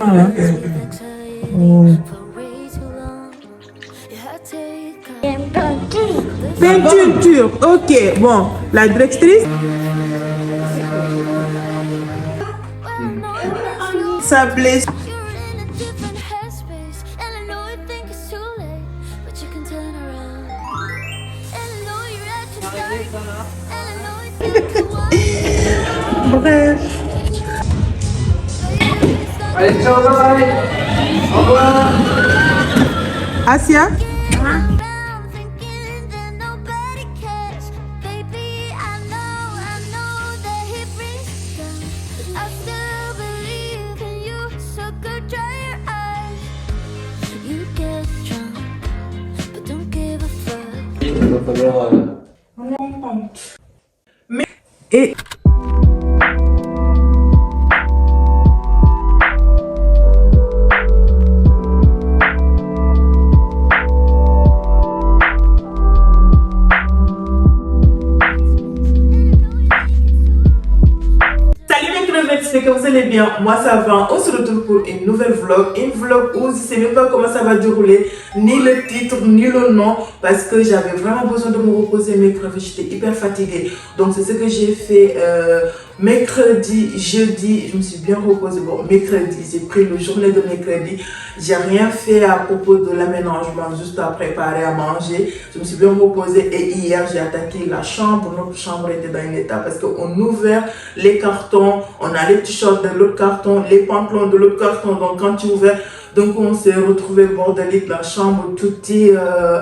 Ah, ok. Mm. Peinture, ok. Bon, la directrice. Sablé. Bref. Allez, ciao, bye. Au revoir. Asia? Il va falloir. Et salut mes crevettes, j'espère que vous allez bien. Moi ça va, on se retrouve pour une nouvelle vlog. Une vlog où je ne sais même pas comment ça va dérouler, ni le titre, ni le nom, parce que j'avais vraiment besoin de me reposer mes crevettes, j'étais hyper fatiguée. Donc c'est ce que j'ai fait mercredi, jeudi, je me suis bien reposée. Bon, mercredi, j'ai pris le journée de mercredi. J'ai rien fait à propos de l'aménagement, juste à préparer à manger. Je me suis bien reposée et hier j'ai attaqué la chambre. Notre chambre était dans un état parce qu'on ouvert les cartons, on a les t-shirts de l'autre carton, les pantalons de l'autre carton. Donc quand tu ouvres, donc on s'est retrouvé bordelique, la chambre, tout est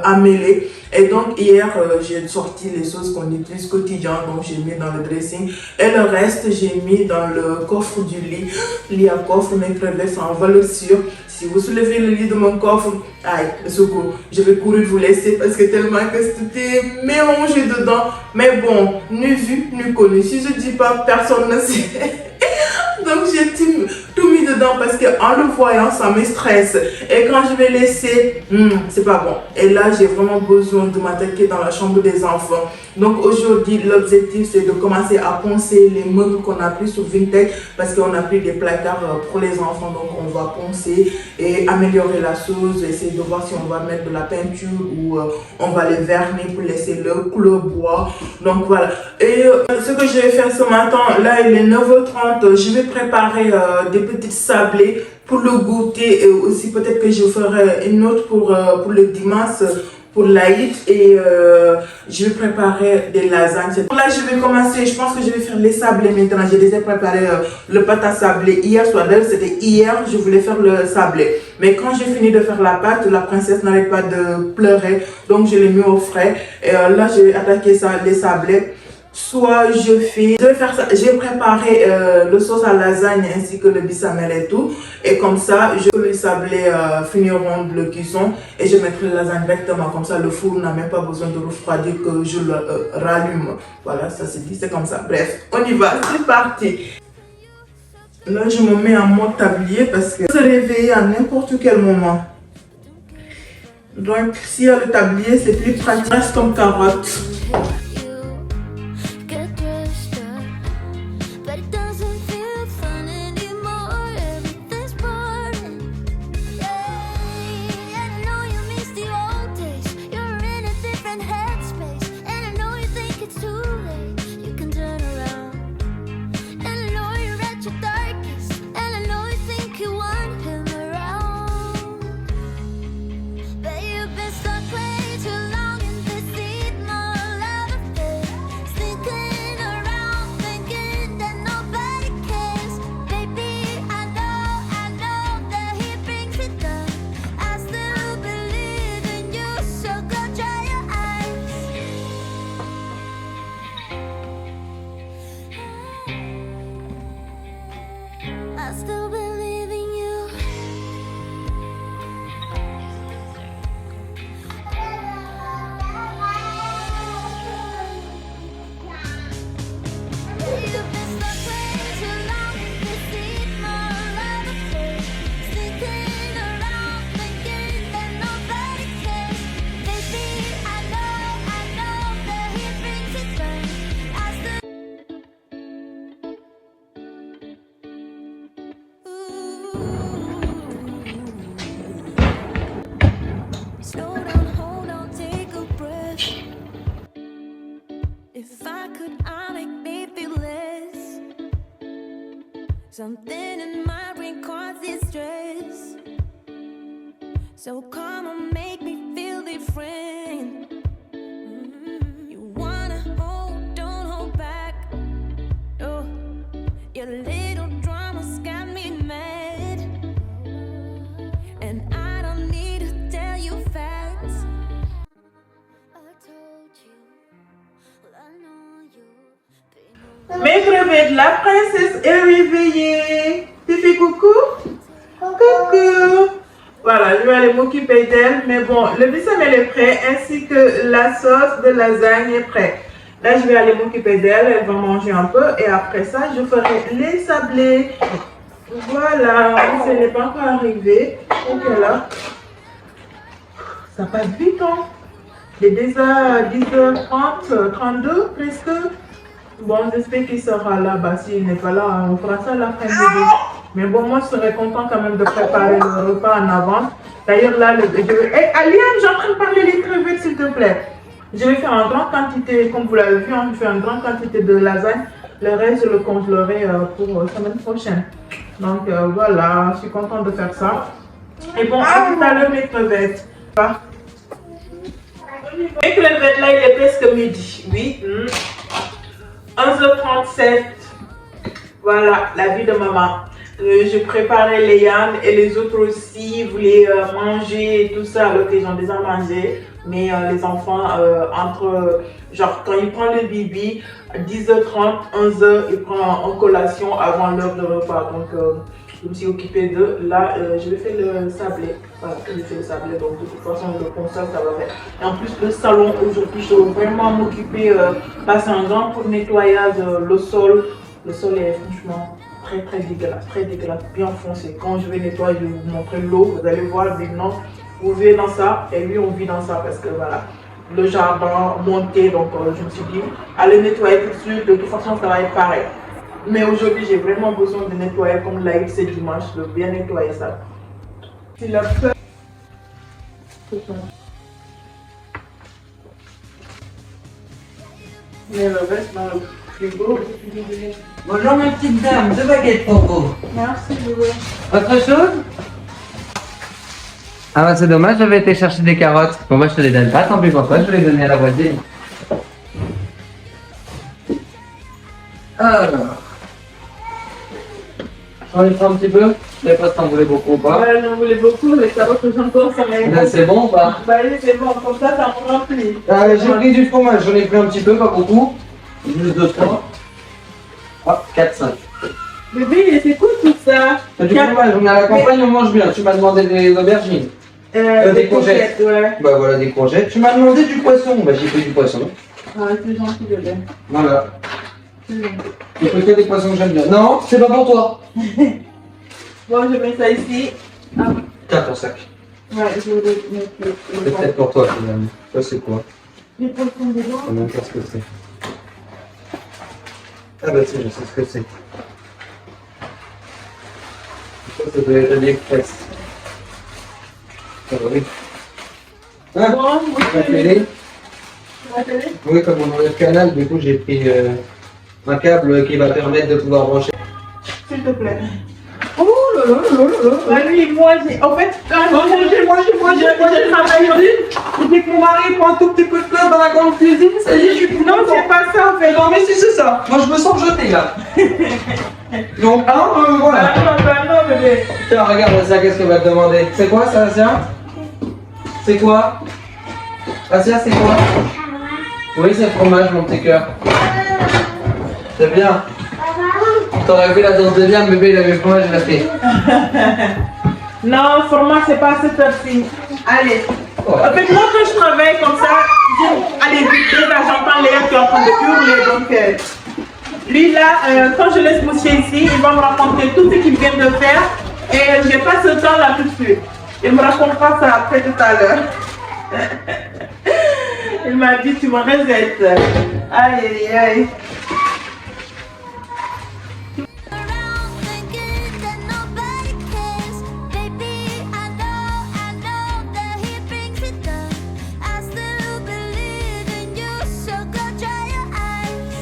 amêlé. Et donc hier, j'ai sorti les choses qu'on utilise quotidien, donc j'ai mis dans le dressing. Et le reste, j'ai mis dans le coffre du lit. Lit à coffre, mes crevettes sont en valeur sûre. Si vous soulevez le lit de mon coffre, aïe, le secours, je vais courir vous laisser parce que tellement que tout est mélangé dedans. Mais bon, ni vu, ni connu. Si je dis pas, personne ne sait. Donc j'ai tout mis dedans parce qu'en le voyant, ça me stresse. Et quand je vais laisser, c'est pas bon. Et là, j'ai vraiment besoin de m'attaquer dans la chambre des enfants. Donc aujourd'hui, l'objectif, c'est de commencer à poncer les meubles qu'on a pris sur Vinted parce qu'on a pris des placards pour les enfants. Donc on va poncer et améliorer la chose, essayer de voir si on va mettre de la peinture ou on va les vernir pour laisser le couleur bois. Donc voilà. Et ce que je vais faire ce matin, là il est 9h30, je vais préparer des petites sablées pour le goûter et aussi peut-être que je ferai une autre pour le dimanche pour l'Aïd et je vais préparer des lasagnes. Là je vais commencer, je pense que je vais faire les sablés maintenant. J'ai déjà préparé le pâte à sablé hier soir, c'était hier, je voulais faire le sablé. Mais quand j'ai fini de faire la pâte, la princesse n'arrête pas de pleurer, donc je l'ai mis au frais. Et là je vais attaquer ça, les sablés. Soit je vais faire ça, j'ai préparé le sauce à lasagne ainsi que le bissamel et tout. Et comme ça, les sablés finiront de le cuisson et je mettrai la lasagne directement. Comme ça, le four n'a même pas besoin de refroidir que je le rallume. Voilà, ça c'est dit, c'est comme ça. Bref, on y va, c'est parti. Là, je me mets en mode tablier parce que je se réveiller à n'importe quel moment. Donc, s'il y a le tablier, c'est plus pratique. Reste comme carotte. I make me feel less. Something in my brain causes stress. So come on, make me feel different. You wanna hold, don't hold back. Oh, your little dramas got me mad. And I don't need to tell you facts. I told you, well, I know you. Mes crevettes, la princesse est réveillée. Tu fais coucou? Coucou. Voilà, je vais aller m'occuper d'elle. Mais bon, le béchamel est prêt ainsi que la sauce de lasagne est prête. Là, je vais aller m'occuper d'elle. Elle va manger un peu et après ça, je ferai les sablés. Voilà, ça n'est pas encore arrivé. Donc là, ça passe vite, hein. Il est déjà 10h30, 32 presque. Bon, j'espère qu'il sera là. Bah, s'il n'est pas là, on fera ça l'après-midi. Mais bon, moi, je serais content quand même de préparer le repas en avance. D'ailleurs, là, Hey, Aliane, j'ai en train de parler les crevettes, s'il te plaît. Je vais faire une grande quantité, comme vous l'avez vu, je fais une grande quantité de lasagne. Le reste, je le congélerai pour la semaine prochaine. Donc, voilà, je suis contente de faire ça. Et bon, à tout à l'heure, mes crevettes. Mes crevettes, là, il est presque midi. Oui. 11h37. Voilà, la vie de maman. Je préparais les Yann et les autres aussi voulaient manger et tout ça alors qu'ils ont déjà mangé. Mais les enfants, genre quand ils prennent le bibi, 10h30, 11h, ils prennent en collation avant l'heure de repas. Donc je me suis occupée d'eux. Là, je vais faire le sablé. Voilà, je fais le sablé. Donc de toute façon, le concert, ça va faire. Et en plus, le salon aujourd'hui, je vais vraiment m'occuper, passer un grand pour nettoyage, le sol. Le sol est franchement très dégueulasse, bien foncé. Quand je vais nettoyer, je vais vous montrer l'eau, vous allez voir maintenant, vous vivez dans ça et lui on vit dans ça parce que voilà, le jardin monté, donc je me suis dit, allez nettoyer tout de suite, de toute façon ça va être pareil. Mais aujourd'hui j'ai vraiment besoin de nettoyer comme live c'est dimanche, de bien nettoyer ça. Si la peur... Mais le reste dans le frigo. Bonjour mes petites dames, 2 baguettes pour vous. Merci, Louis. Autre chose? Ah bah c'est dommage, j'avais été chercher des carottes. Bon moi je te les donne pas, tant pis pour toi, je vais les donner à la voisine. Alors... On les prend un petit peu? Je sais pas si t'en voulais beaucoup ou pas. Ouais, j'en voulais beaucoup, les carottes que j'entends, ça m'aide. Là c'est bon ou pas? Bah oui, c'est bon, comme ça me remplit. J'ai pris du fromage, j'en ai pris un petit peu, pas beaucoup. Juste 2-3. Ah, 4-5. Bébé, c'est cool tout ça. Du fromage, on est à la campagne, on mange bien. Tu m'as demandé des aubergines. Des courgettes. Ouais. Bah voilà, des courgettes. Tu m'as demandé du poisson. Bah j'ai pris du poisson. Ah, c'est gentil, bébé. Voilà. J'ai pris que des poissons que j'aime bien. Non, c'est pas pour toi. Bon, je mets ça ici. Ah. Tiens ton sac. Ouais, je vais le mettre. C'est peut-être pour toi finalement. Ça c'est quoi? Les poissons dedans. Je sais même pas ce que c'est. Ah bah si, je sais ce que c'est. Ça doit être l'Express. Ah oui. Ah, Bon, la télé. La télé. Oui, comme on enlève le canal, du coup j'ai pris un câble qui va permettre de pouvoir brancher. S'il te plaît. Oh là là là là là. Bah lui, moi, j'ai... En fait, quand je travaille aussi, Je dis que mon mari prend un tout petit peu de place dans la grande cuisine, ça y est, je suis plus non, c'est pas ça en fait. Non mais si c'est ça, moi je me sens jeté là. Donc voilà. Bah non, bébé. Tiens, regarde ça, qu'est-ce qu'elle va te demander? C'est quoi ça, Asia? C'est quoi? Asia, c'est quoi? Oui, c'est le fromage, mon petit cœur. C'est bien. T'aurais vu la danse de Liam, bébé, il avait le fromage, il a fait. Non, fromage, c'est pas à cette heure-ci. Allez. Oh. En fait, moi, quand je travaille comme ça, allez, vite, là, j'entends Léa qui est en train de hurler. Donc, lui, là, quand je laisse Monsieur ici, il va me raconter tout ce qu'il vient de faire. Et j'ai pas ce temps là tout de suite. Il me racontera ça après tout à l'heure. Il m'a dit, tu me resettes. Aïe, aïe, aïe. Around thinking that nobody cares. Baby, I know that he brings it down. I still believe in you, so go dry your eyes.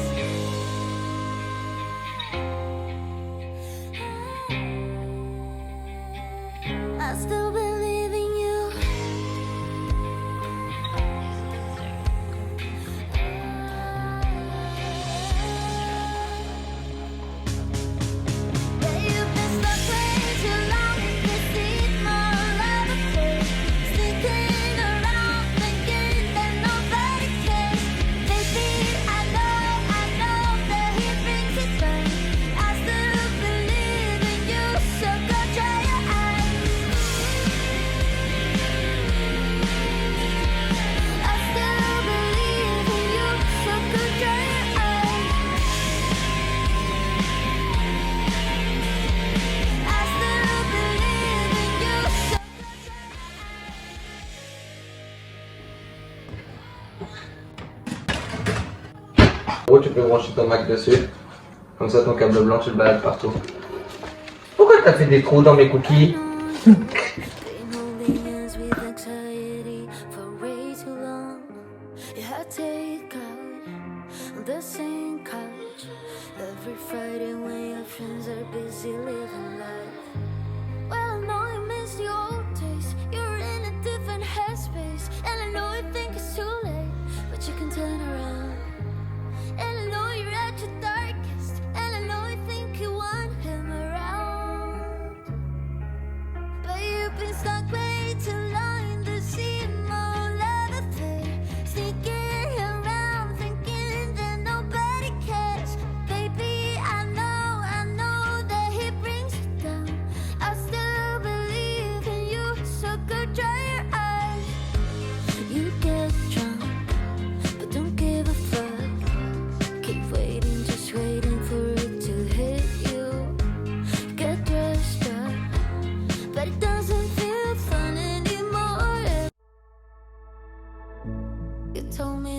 brancher ton Mac dessus. Comme ça ton câble blanc tu le balades partout. Pourquoi t'as fait des trous dans mes cookies?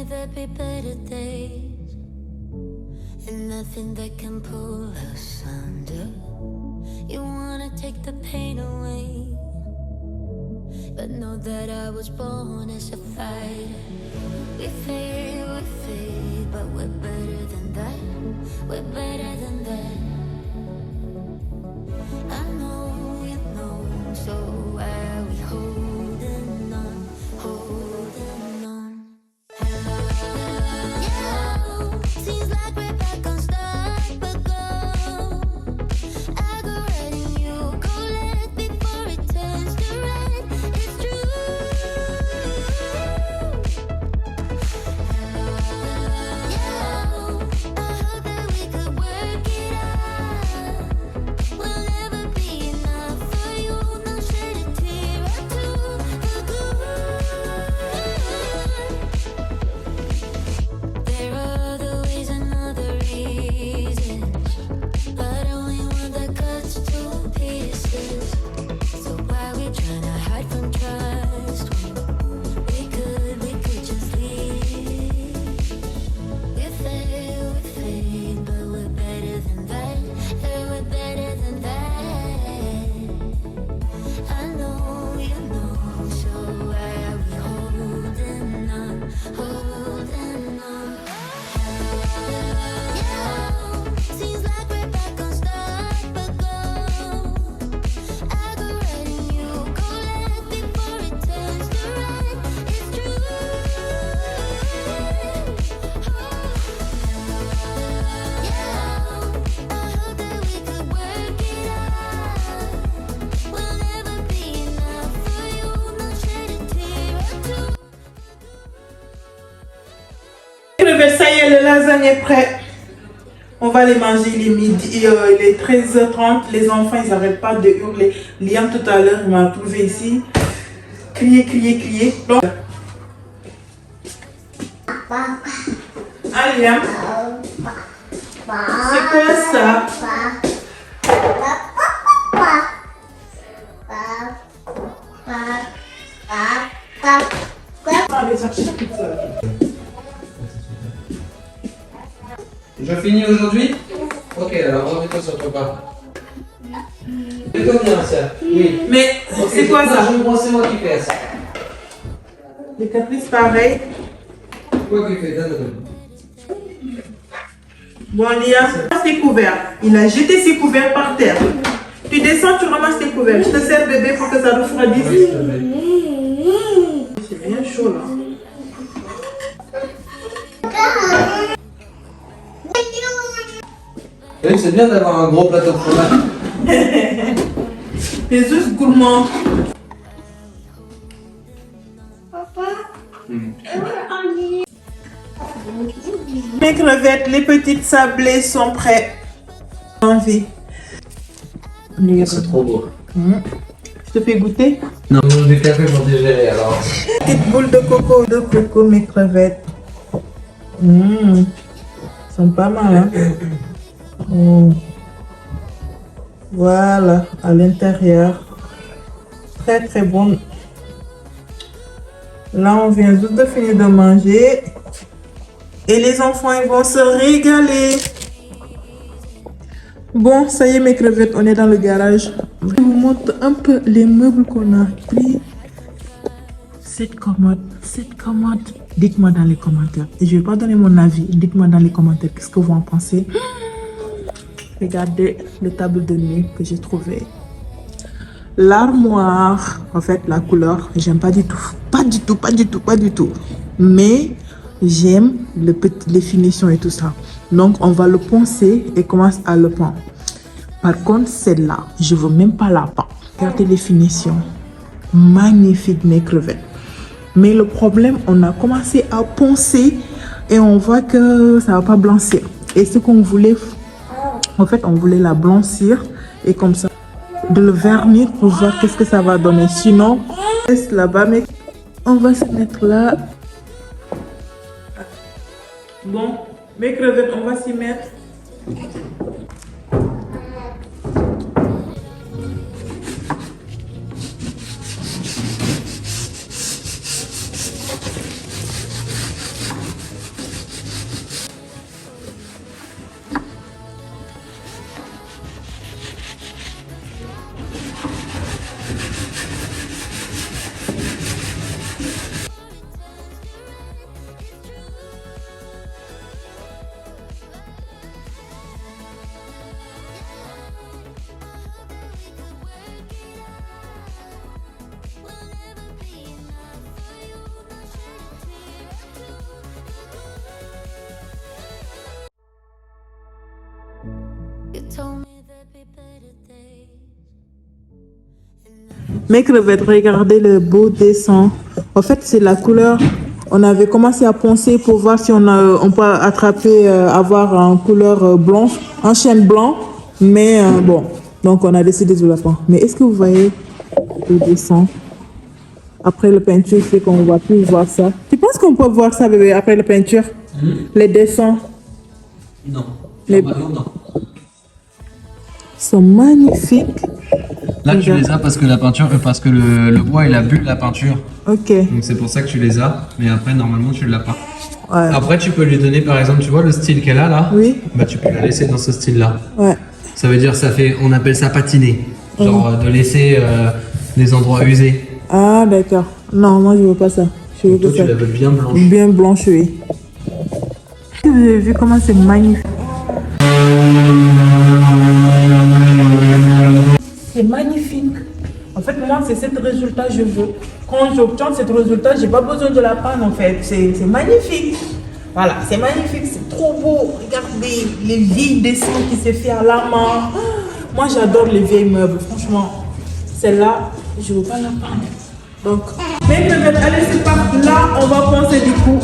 There'd be better days, and nothing that can pull us under. You wanna take the pain away, but know that I was born as a fighter. We fade, but we're better than that. We're better than that. I know you know, so why are we holding on, holding on? Seems like we're back on start, but go. I go right and you go left before it turns to red. It's true. I hope that we could work it out. We'll never be enough for you. No shed a tear or two for good. There are other ways and other reasons, but only one that cuts to pieces. So why we tryna hide from trust when we could just leave? We fade, but we're better than that. Yeah, we're better than that. I know you know, so why are we holding on, holding on? Seems like we're back on start, but go. I go right and you go left before it turns to red. It's true. I hope that we could work it out. We'll never be enough for you. No shed a tear or two. Ça y est, le lasagne est prêt. On va les manger, il est midi, il est 13h30. Les enfants, ils n'arrêtent pas de hurler. Liam, tout à l'heure, il m'a trouvé ici. Crier. Donc, ah, Liam, c'est quoi ça? Allez, chercher toute seule. Je finis aujourd'hui? Ok, alors remets-toi sur ton pas. Fais-toi bien, ça. Oui. Mais Ok, c'est quoi ça? C'est moi qui fais ça. Les caprices pareils. Quoi qu'il fait, donne. Bon, Liam, ramasse tes couverts. Il a jeté ses couverts par terre. Tu descends, tu ramasses tes couverts. Je te sers bébé pour que ça refroidisse. Oui, s'il te plaît. C'est bien chaud là. Oui, c'est bien d'avoir un gros plateau de fromage. Les œufs gourmands. Mes crevettes, les petites sablées sont prêtes. Envie. C'est trop beau. Je te fais goûter. Non, mange du café pour digérer alors. Petite boule de coco, mes crevettes. Sont pas mal, hein? Voilà, à l'intérieur. Très bon. Là, on vient juste de finir de manger. Et les enfants, ils vont se régaler. Bon, ça y est mes crevettes, on est dans le garage. Je vous montre un peu les meubles qu'on a pris. Cette commode. Dites-moi dans les commentaires. Et je ne vais pas donner mon avis. Dites-moi dans les commentaires qu'est-ce que vous en pensez. Regardez le table de nuit que j'ai trouvé. L'armoire, en fait, la couleur, j'aime pas du tout. Pas du tout. Mais j'aime les finitions et tout ça. Donc, on va le poncer et commence à le pendre. Par contre, celle-là, je veux même pas la peindre. Regardez les finitions. Magnifique, mes crevettes. Mais le problème, on a commencé à poncer et on voit que ça va pas blanchir. Et ce qu'on voulait, en fait, on voulait la blanchir et comme ça, de le vernir pour voir qu'est-ce que ça va donner. Sinon, on reste là-bas, mais on va se mettre là. Bon, mes crevettes, on va s'y mettre. You told me there'd be better days. Mes crevettes, regardez le beau dessin. En fait, c'est la couleur. On avait commencé à poncer pour voir si on peut attraper, avoir une couleur blanche, un chêne blanc. Mais bon, donc on a décidé de la prendre. Mais est-ce que vous voyez le dessin? Après la peinture, c'est qu'on ne va plus voir ça. Tu penses qu'on peut voir ça, bébé, après la peinture? Les dessins? Non. Les... non. sont magnifiques. Là, tu les as parce que la peinture, parce que le bois, il a bu de la peinture. Ok. Donc c'est pour ça que tu les as. Mais après, normalement, tu l'as pas. Ouais. Après, tu peux lui donner, par exemple, tu vois le style qu'elle a là. Oui. Bah, tu peux la laisser dans ce style-là. Ouais. Ça veut dire, on appelle ça patiner. Genre de laisser des endroits usés. Ah, d'accord. Non, moi, je veux pas ça. Je veux Toi, que tu ça. la veux bien blanche. Bien blanche, oui. Vous avez vu comment c'est magnifique? C'est magnifique. En fait, moi, c'est ce résultat que je veux. Quand j'obtiens ce résultat, j'ai pas besoin de la panne, en fait. C'est magnifique. Voilà, c'est magnifique, c'est trop beau. Regardez les vieilles dessins qui se fait à la main. Moi, j'adore les vieilles meubles, franchement. Celle-là, je veux pas la peindre. Donc, mais peut-être, allez, c'est parti. Là, on va penser du coup.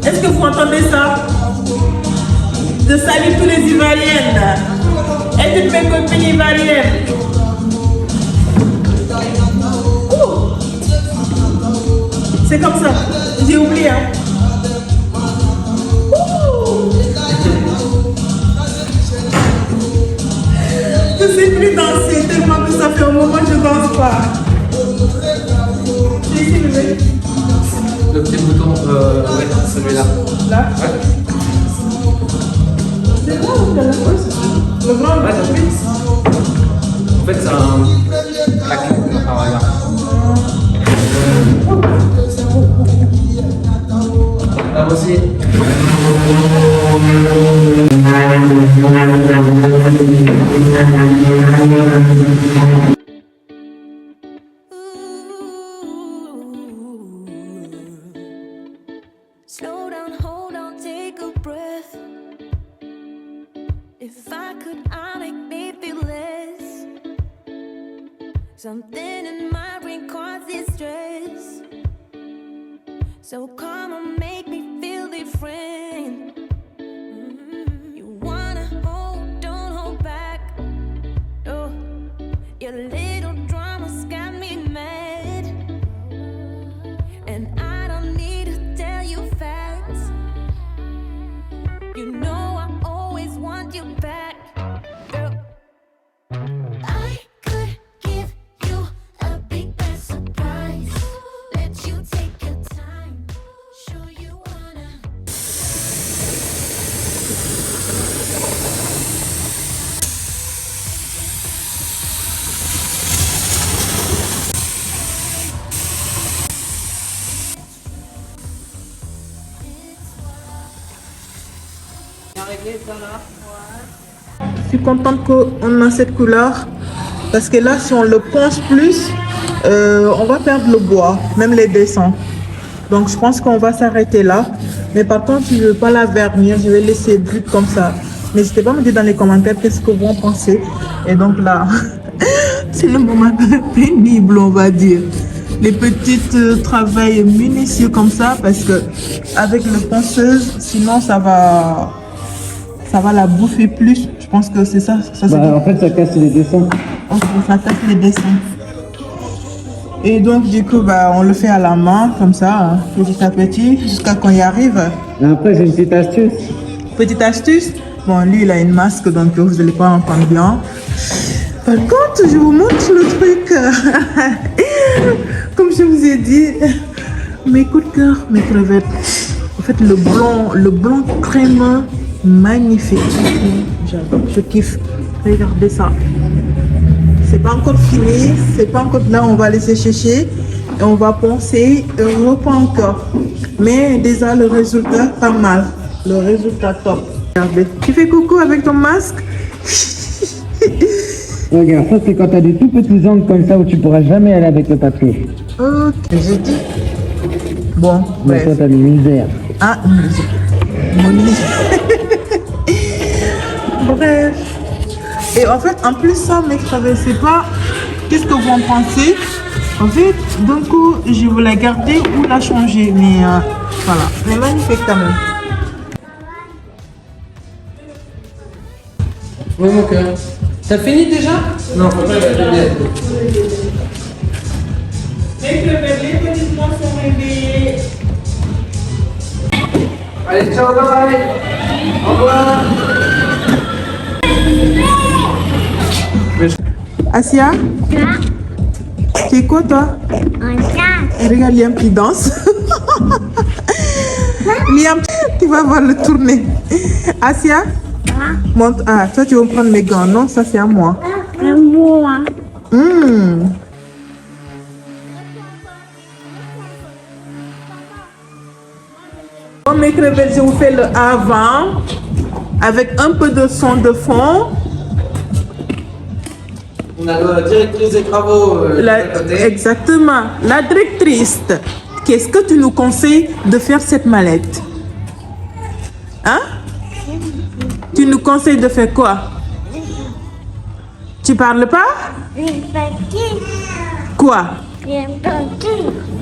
Est-ce que vous entendez ça? Je salue tous les Ivoiriennes et toutes mes copines ivoiriennes. Ouh. C'est comme ça. J'ai oublié. Hein. Je ne sais plus danser tellement que ça fait un moment que je ne danse pas. C'est ici, bébé. Le petit bouton, ouais, celui-là. Là? Ouais. C'est bon, ou bien là? Oui, c'est ça. Le grand, Ouais, c'est fixe. En fait, c'est un clac. Ah, regarde. Là aussi. Slow down, hold on, take a breath. If I could, I'd make me feel less. Something in my brain causes stress. So come on, make me feel different. You wanna hold, don't hold back. Oh, your little drama's got me mad. And I don't need to tell you facts. You know I always want you back, girl. I could give you a big bad surprise. Let you take your time, show you wanna. Je suis contente qu'on a cette couleur parce que là, si on le ponce plus, on va perdre le bois, même les dessins. Donc, je pense qu'on va s'arrêter là. Mais par contre, je ne veux pas la vernir, je vais laisser brut comme ça. N'hésitez pas à me dire dans les commentaires qu'est-ce que vous en pensez. Et donc là, c'est le moment pénible, on va dire. Les petits travails minutieux comme ça parce que avec le ponceuse, sinon ça va la bouffer plus. Je pense que c'est ça. En fait, ça casse les dessins. Ok, ça casse les dessins. Et donc, du coup, on le fait à la main, comme ça, hein, petit à petit, jusqu'à qu'on y arrive. Et après, j'ai une petite astuce. Petite astuce. Bon, lui, il a une masque, donc vous n'allez pas entendre bien. Par contre, je vous montre le truc. Comme je vous ai dit, mes coups de cœur, mes crevettes. En fait, le blanc crémeux, magnifique. J'adore, je kiffe. Regardez ça. C'est pas encore fini, c'est pas encore là, on va laisser sécher et on va poncer, pas encore. Mais déjà le résultat pas mal, le résultat top. Regardez. Tu fais coucou avec ton masque. Regarde, ça c'est quand t'as des tout petits angles comme ça où tu pourras jamais aller avec le papier. Ok, j'ai dit. Bon, Mais bref. toi t'as des misères. Ah, mon bref. Et en fait, en plus ça, mes crevettes, c'est pas qu'est-ce que vous en pensez. En fait, d'un coup, je veux la garder ou la changer. Mais voilà, mais magnifique quand même. Oui, mon cœur. T'as fini déjà? Non, pas bien. Mes crevettes, les petits mots sont réveillés. Allez, ciao, bye. Au revoir. Asia, tu es quoi toi? Regarde Liam qui danse. Liam, tu vas voir le tourner. Asia, monte. Ah, toi tu vas me prendre mes gants. Non, ça c'est à moi. Bon, mes crevettes, je vous fais le avant avec un peu de son de fond. On a la directrice des travaux. Exactement. La directrice, qu'est-ce que tu nous conseilles de faire cette mallette? Hein? Tu nous conseilles de faire quoi? Tu parles pas? Quoi?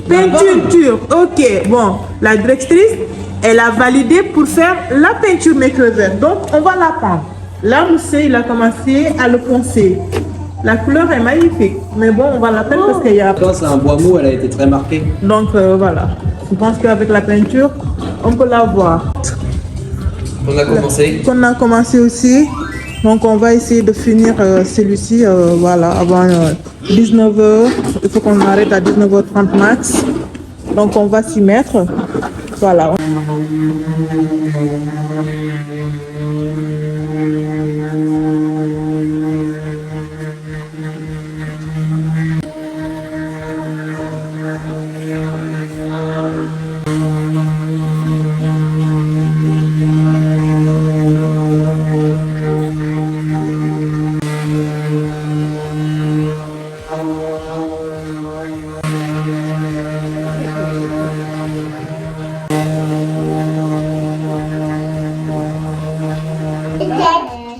Peinture. Ok, bon. La directrice, elle a validé pour faire la peinture mes crevettes. Donc, on va la prendre. Là, monsieur, il a commencé à le poncer. La couleur est magnifique. Mais bon, on va la peindre parce qu'il y a... C'est un bois mou, elle a été très marquée. Donc, voilà. Je pense qu'avec la peinture, on peut la voir. On a commencé. On a commencé aussi. Donc, on va essayer de finir celui-ci, voilà, avant 19h. Il faut qu'on arrête à 19h30 max. Donc, on va s'y mettre. Voilà.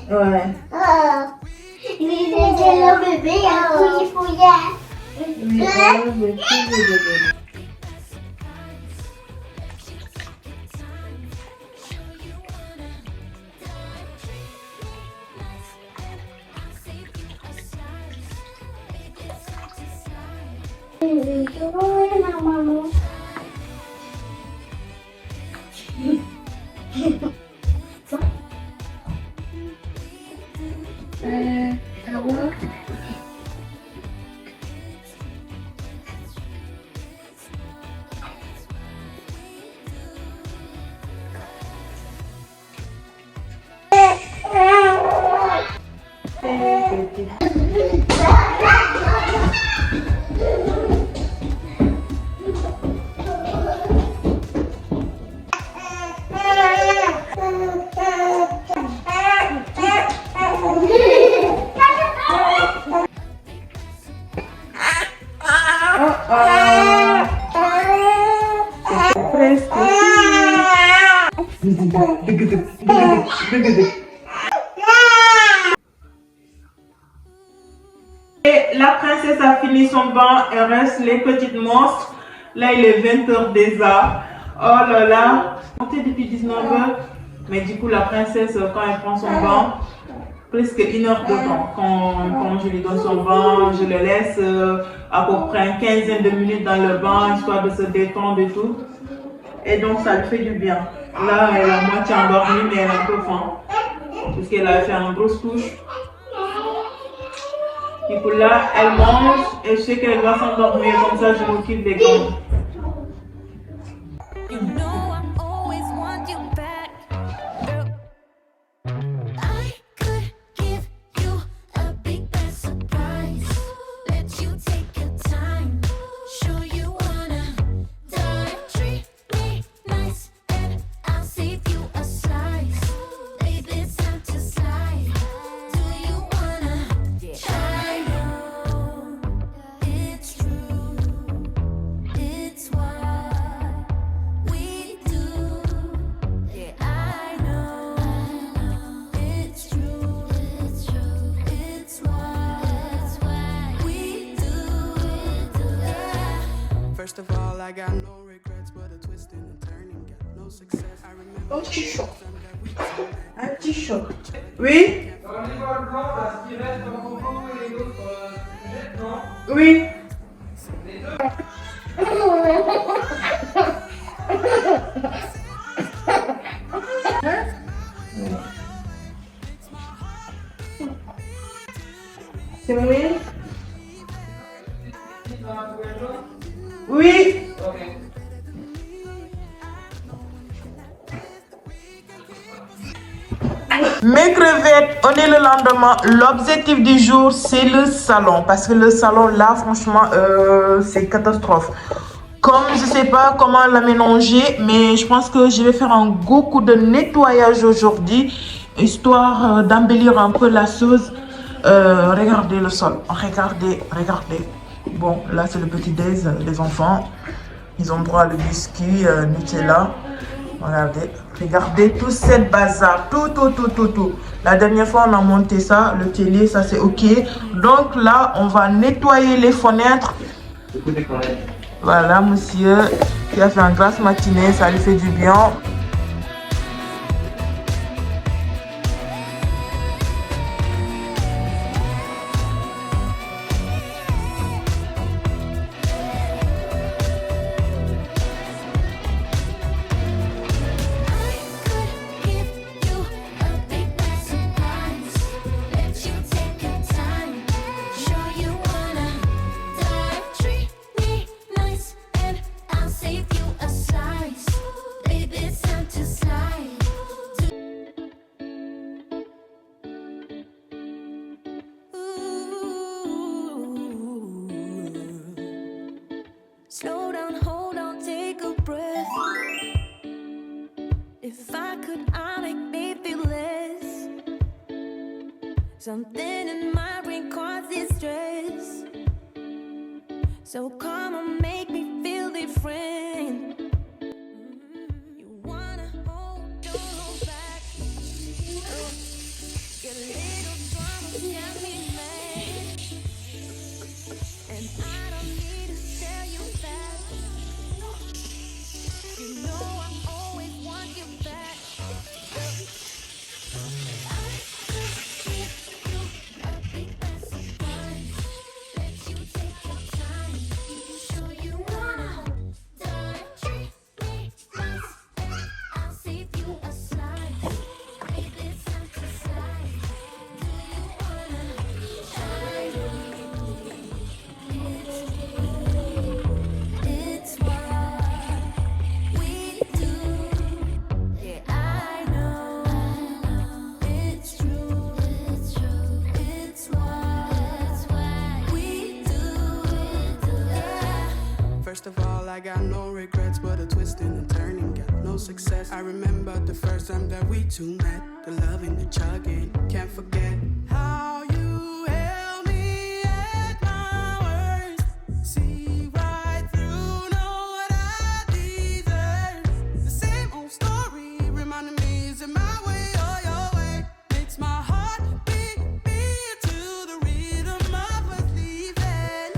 Ouais. Il est le bébé, il fouillait. Maman. princesse a fini son bain, elle reste les petites monstres. Là, il est 20h déjà. Oh là là, on était depuis 19h. Mais du coup, la princesse, quand elle prend son bain, presque 1 heure de temps. Quand je lui donne son bain, je le laisse à peu près une quinzaine de minutes dans le bain, histoire de se détendre et tout. Et donc, ça lui fait du bien. Là, elle est à moitié endormie, mais elle a un peu faim. Parce qu'elle a fait une grosse couche. Du coup, là, elle mange et je sais qu'elle va s'endormir. Comme ça, je m'occupe des grands. You know I always want you back, girl. I could give you a big bad surprise. Let you take your time. Sure you wanna die. Treat me nice and I'll save you a slice. Baby, it's time to slide. Do you wanna try? No, it's true. It's what we do. Yeah, I know. It's true. It's true. It's what we do. Yeah. First of all, I got no regrets, but a twist and a turning, got no success. I remember Un petit choc. Un petit choc. Oui? On y voit le blanc parce qu'il reste en coco et les autres jettes, non? Oui. Les deux. C'est mouillé? Oui. Ok. Mes crevettes, on est le lendemain. L'objectif du jour, c'est le salon. Parce que le salon, là, franchement, c'est catastrophe. Comme je sais pas comment la mélanger, mais je pense que je vais faire un gros coup de nettoyage aujourd'hui, histoire d'embellir un peu la chose. Regardez le sol. Regardez. Bon, là, c'est le petit déj des enfants. Ils ont droit au biscuit, Nutella. Regardez tout cette bazar, tout. La dernière fois, on a monté ça, le télé, ça c'est ok. Donc là, on va nettoyer les fenêtres. Voilà, monsieur qui a fait une grasse matinée, ça lui fait du bien. Slow down, hold on, take a breath. If I could, I'd make me feel less. Something in my brain causes stress. So come on, make me feel different. You wanna hold, don't hold back. Get a little drama, can be mad. And I don't need to tell you that. You know I always want you back. I could give you a big bad surprise. Let you take your time. Sure you wanna die. Treat me nice and I'll save you a slice. Baby, it's time to slide. Do you wanna try? It's what we do. Yeah, I know. It's true. It's true. It's what we do. Yeah. First of all, I got no regrets, but a twist and a turning, got no success. I remember the first time that we two met, the love and the chugging. Can't forget how you held me at my worst. See right through, know what I deserve. The same old story reminding me, is it my way or your way? Makes my heart beat to the rhythm of us leaving.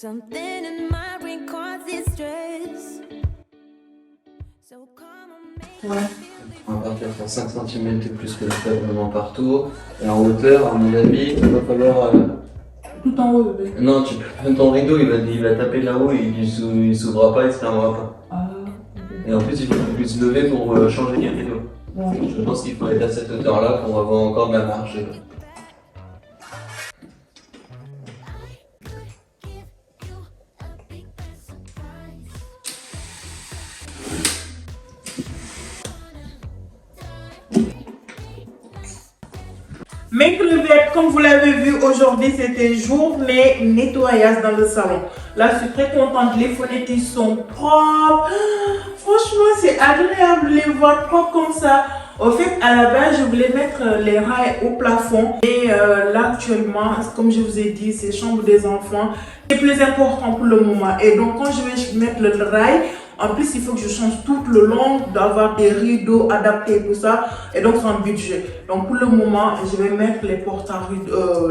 Something in my brain causes stress. So come on, make Ouais. On va partir sur 5 cm de plus que le fait vraiment partout. Et en hauteur, à mon avis, il va falloir... Tout en haut, bébé. Non, ton rideau il va taper là-haut et il s'ouvrira pas, il se fermera pas. Ah. Et en plus, il faut que tu puisses lever pour changer les rideaux. Ouais. Je pense qu'il faut être à cette hauteur-là pour avoir encore de la marge. Mes crevettes, comme vous l'avez vu aujourd'hui, c'était journée nettoyage dans le salon. Là, je suis très contente. Les fenêtres ils sont propres. Franchement, c'est agréable de les voir propres comme ça. Au fait, à la base, je voulais mettre les rails au plafond. Et là, actuellement, comme je vous ai dit, c'est chambre des enfants. C'est plus important pour le moment. Et donc, quand je vais mettre le rail, en plus, il faut que je change tout le long, d'avoir des rideaux adaptés et tout ça. Et donc, c'est un budget. Donc, pour le moment, je vais mettre les portes à rideaux,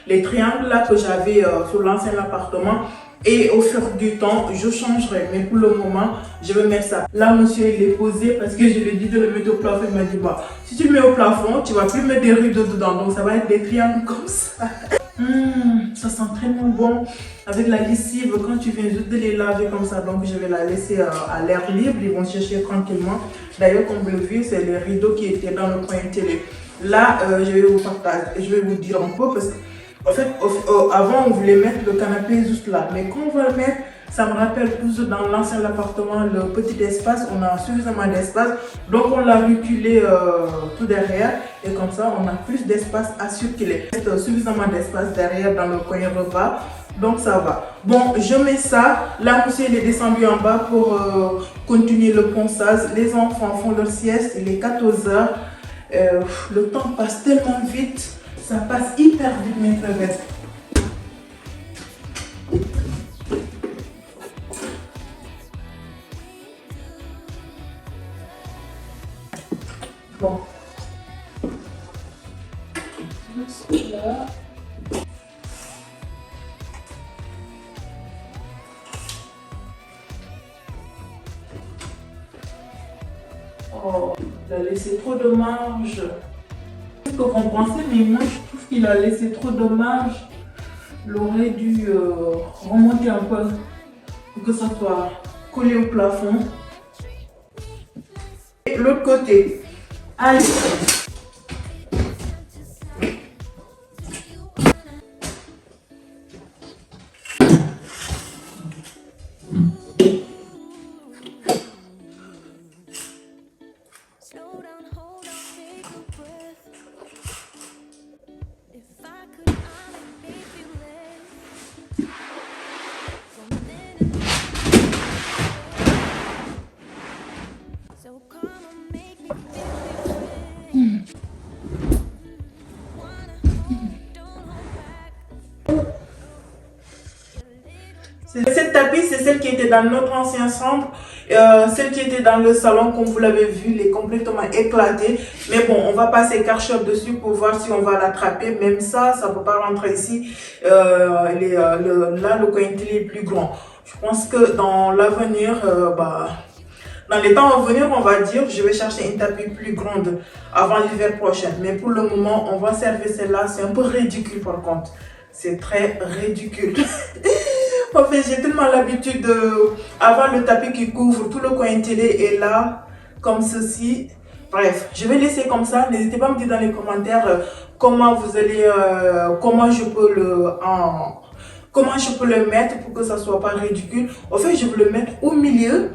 les triangles là que j'avais sur l'ancien appartement. Et au fur du temps, je changerai. Mais pour le moment, je vais mettre ça. Là, monsieur, il est posé parce que je lui ai dit de le mettre au plafond. Il m'a dit, bah, si tu le mets au plafond, tu vas plus mettre des rideaux dedans. Donc, ça va être des triangles comme ça. Ça sent tellement bon. Avec la lessive, quand tu viens juste de les laver comme ça, donc je vais la laisser à l'air libre. Ils vont chercher tranquillement. D'ailleurs, comme vous le voyez, c'est les rideaux qui étaient dans le coin télé. Là, je vais vous partager, je vais vous dire un peu parce que, en fait, avant, on voulait mettre le canapé juste là. Mais quand on va le mettre, ça me rappelle plus dans l'ancien appartement, le petit espace. On a suffisamment d'espace. Donc, on l'a reculé tout derrière. Et comme ça, on a plus d'espace à circuler. Il reste suffisamment d'espace derrière dans le coin repas. Donc, ça va. Bon, je mets ça. Là, monsieur, il est descendu en bas pour continuer le ponçage. Les enfants font leur sieste. Il est 14 h. Le temps passe tellement vite. Ça passe hyper vite, mes crevettes. Bon. Là. Oh, il a laissé trop de marge. Je peux compenser, mais moi je trouve qu'il a laissé trop de marge. Il aurait dû remonter un peu pour que ça soit collé au plafond. Et l'autre côté. Allez. Cette tapis, c'est celle qui était dans notre ancienne chambre. Celle qui était dans le salon, comme vous l'avez vu, elle est complètement éclatée. Mais bon, on va passer Karcher dessus pour voir si on va l'attraper. Même ça, ça ne peut pas rentrer ici. Là, le coin est plus grand. Je pense que dans l'avenir, dans les temps à venir, on va dire, je vais chercher une tapis plus grande avant l'hiver prochain. Mais pour le moment, on va servir celle-là. C'est un peu ridicule par contre. C'est très ridicule. En fait, j'ai tellement l'habitude d'avoir le tapis qui couvre tout le coin télé et là, comme ceci. Bref, je vais laisser comme ça. N'hésitez pas à me dire dans les commentaires comment vous allez, comment je peux le mettre pour que ça soit pas ridicule. En fait, je veux le mettre au milieu,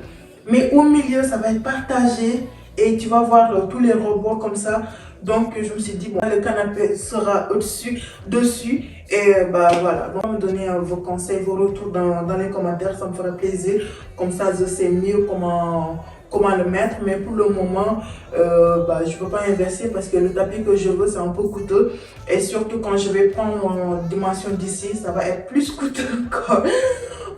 mais au milieu, ça va être partagé et tu vas voir tous les rebords comme ça. Donc, je me suis dit, bon, le canapé sera dessus. Et voilà, vous me donner vos conseils, vos retours dans les commentaires, ça me fera plaisir. Comme ça, je sais mieux comment le mettre. Mais pour le moment, je ne peux pas investir parce que le tapis que je veux, c'est un peu coûteux. Et surtout, quand je vais prendre en dimension d'ici, ça va être plus coûteux encore.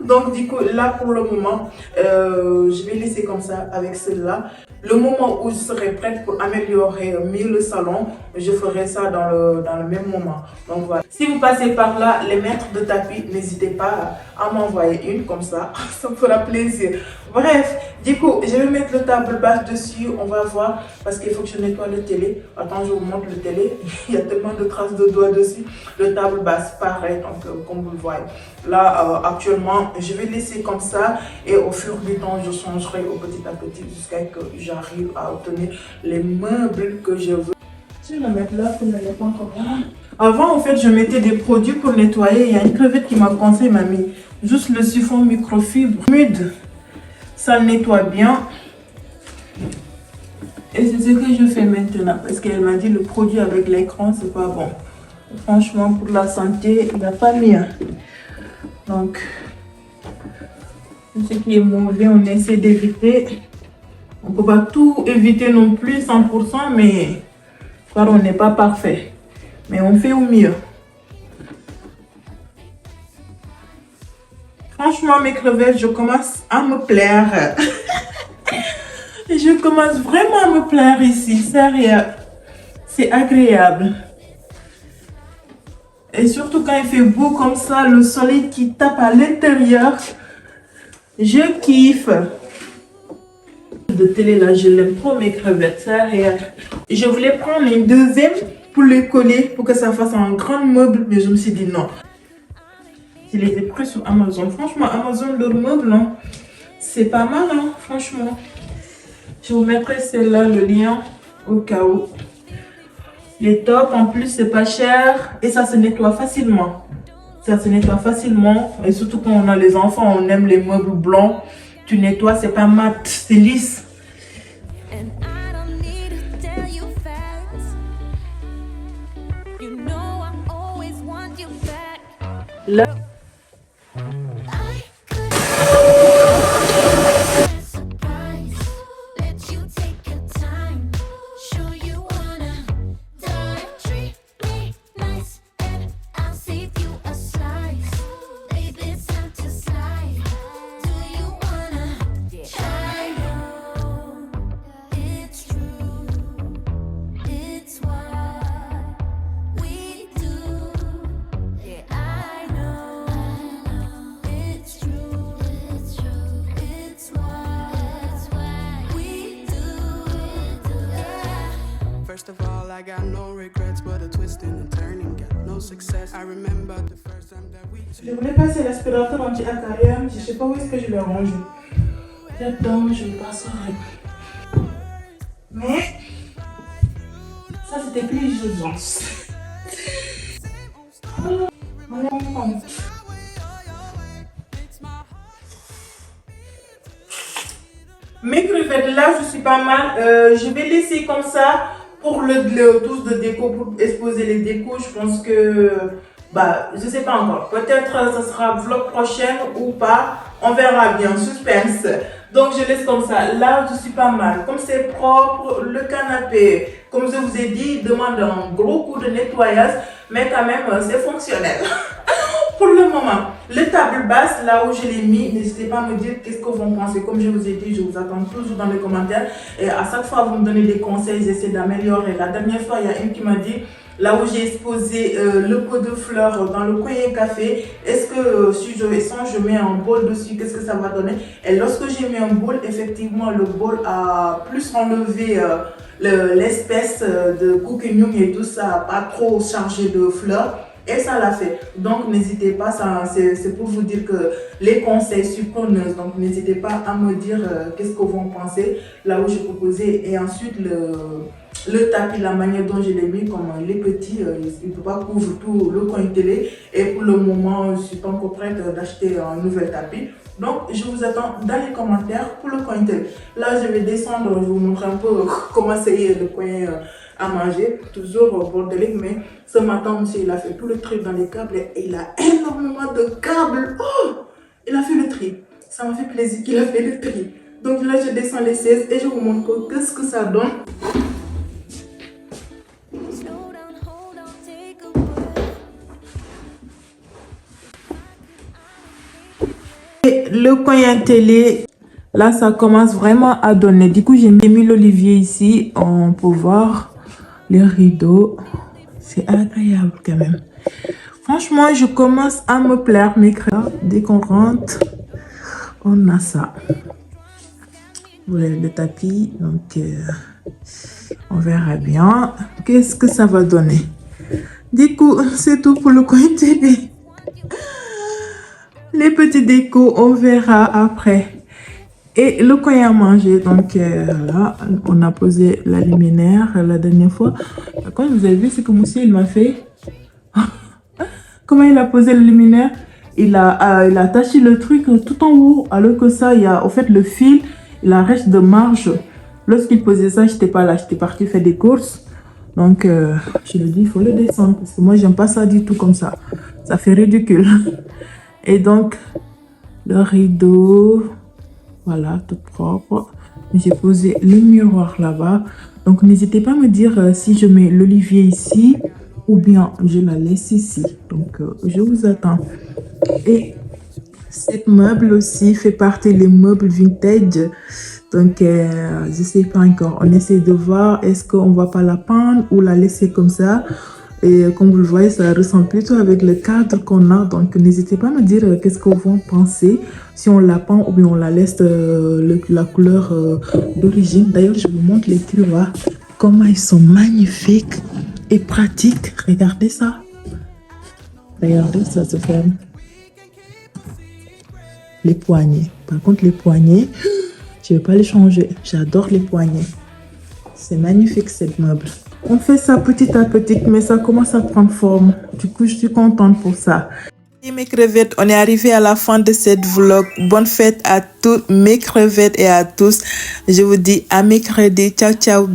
Donc du coup, là pour le moment, je vais laisser comme ça avec celle-là. Le moment où je serai prête pour améliorer mieux le salon, je ferai ça dans le même moment. Donc voilà. Si vous passez par là, les maîtres de tapis, n'hésitez pas à m'envoyer une comme ça. Ça me fera plaisir. Bref, du coup, je vais mettre le table basse dessus. On va voir parce qu'il faut que je nettoie le télé. Attends, je vous montre le télé. Il y a tellement de traces de doigts dessus. Le table basse, pareil, donc comme vous le voyez. Là, actuellement, je vais laisser comme ça et au fur du temps, je changerai petit à petit jusqu'à ce que j'arrive à obtenir les meubles que je veux. Je vais la mettre là pour ne pas encore. Avant, en fait, je mettais des produits pour nettoyer. Il y a une crevette qui m'a conseillé, m'a mis juste le chiffon microfibre humide. Ça nettoie bien. Et c'est ce que je fais maintenant parce qu'elle m'a dit le produit avec l'écran, c'est pas bon. Franchement, pour la santé, il n'a pas mieux. Donc, ce qui est mauvais, on essaie d'éviter. On ne peut pas tout éviter non plus 100%, mais car on n'est pas parfait. Mais on fait au mieux. Franchement, mes crevettes, je commence à me plaire. Je commence vraiment à me plaire ici, sérieux. C'est agréable. Et surtout quand il fait beau comme ça, le soleil qui tape à l'intérieur, je kiffe. De télé là, je l'aime trop mes crevettes, sérieux. Je voulais prendre une deuxième pour les coller, pour que ça fasse un grand meuble, mais je me suis dit non. Je les ai pris sur Amazon. Franchement, Amazon, leur meuble, hein, c'est pas mal, hein, franchement. Je vous mettrai celle-là, le lien, au cas où. Les top, en plus, c'est pas cher et ça se nettoie facilement. Ça se nettoie facilement et surtout quand on a les enfants, on aime les meubles blancs. Tu nettoies, c'est pas mat, c'est lisse. And I don't need to tell you facts. You know I always want you back. Là, I could surprise. Let you take your time. Sure you wanna. Treat me nice and I'll save you a slice. Baby, it's time to slide. Do you wanna? I know it's true. It's what we do. Yeah, I know it's true. It's true. It's what we do. Yeah. First of all, I got no regrets, but a twist and a turning, got no success. I remember the first time that we je voulais passer l'aspirateur anti-acarium. Je sais pas où est-ce que je l'ai rangé. J'attends, je le passerai. Mais ça, c'était plus d'urgence. Mes crevettes là, je suis pas mal. Je vais laisser comme ça pour le tous de déco, pour exposer les décos. Je pense que, je sais pas encore. Peut-être ça sera vlog prochain ou pas. On verra bien. Suspense. Donc je laisse comme ça. Là, je suis pas mal. Comme c'est propre, le canapé, comme je vous ai dit, demande un gros coup de nettoyage, mais quand même, c'est fonctionnel. Pour le moment, les tables basses, là où je l'ai mis, n'hésitez pas à me dire qu'est-ce que vous pensez. Comme je vous ai dit, je vous attends toujours dans les commentaires. Et à chaque fois, vous me donnez des conseils, j'essaie d'améliorer. La dernière fois, il y a une qui m'a dit, là où j'ai exposé le pot de fleurs dans le coin café, est-ce que si je mets un bol dessus, qu'est-ce que ça va donner? Et lorsque j'ai mis un bol, effectivement, le bol a plus enlevé l'espèce de coquignon et tout ça, pas trop chargé de fleurs. Et ça l'a fait. Donc n'hésitez pas, c'est pour vous dire que les conseils surpreneurs. Donc n'hésitez pas à me dire qu'est-ce que vous en pensez. Là où j'ai proposé. Et ensuite le tapis, la manière dont je l'ai mis, comme il est petit, il ne peut pas couvrir tout le coin télé. Et pour le moment, je ne suis pas encore prête d'acheter un nouvel tapis. Donc je vous attends dans les commentaires pour le coin télé. Là je vais descendre, je vais vous montrer un peu comment c'est le coin à manger, toujours bordélique, mais ce matin monsieur il a fait tout le tri dans les câbles et il a énormément de câbles. Oh, il a fait le tri, ça m'a fait plaisir qu'il a fait le tri. Donc là je descends les 16 et je vous montre qu'est-ce que ça donne. Slow down, hold on, take a breath. le coin télé, là, ça commence vraiment à donner. Du coup, j'ai mis l'olivier ici. On peut voir les rideaux. C'est agréable quand même. Franchement, je commence à me plaire. Mais dès qu'on rentre, on a ça. Voilà le tapis. Donc, on verra bien. Qu'est-ce que ça va donner? Du coup, c'est tout pour le coin télé. Les petits décos, on verra après. Et le coin à manger, donc là, on a posé la luminaire la dernière fois. Quand vous avez vu ce que monsieur il m'a fait, comment il a posé le luminaire, il a attaché le truc tout en haut, alors que ça, il y a au fait le fil, il reste de marge. Lorsqu'il posait ça, j'étais pas là, j'étais partie faire des courses. Donc, je lui ai dit, il faut le descendre, parce que moi, j'aime pas ça du tout comme ça. Ça fait ridicule. Et donc, le rideau... Voilà, tout propre. J'ai posé le miroir là-bas. Donc, n'hésitez pas à me dire si je mets l'olivier ici ou bien je la laisse ici. Donc, je vous attends. Et cette meuble aussi fait partie des meubles vintage. Donc, je ne sais pas encore. On essaie de voir est-ce qu'on ne va pas la peindre ou la laisser comme ça. Et comme vous le voyez, ça ressemble plutôt avec le cadre qu'on a. Donc, n'hésitez pas à me dire qu'est-ce qu'on va penser. Si on la peint ou bien on la laisse la couleur d'origine. D'ailleurs, je vous montre les tiroirs. Comment ils sont magnifiques et pratiques. Regardez ça. Regardez, ça se ferme. Les poignées. Par contre, les poignées, je ne vais pas les changer. J'adore les poignées. C'est magnifique, cette meuble. On fait ça petit à petit, mais ça commence à prendre forme. Du coup, je suis contente pour ça. Et mes crevettes, on est arrivé à la fin de cette vlog. Bonne fête à toutes mes crevettes et à tous. Je vous dis à mercredi. Ciao, ciao.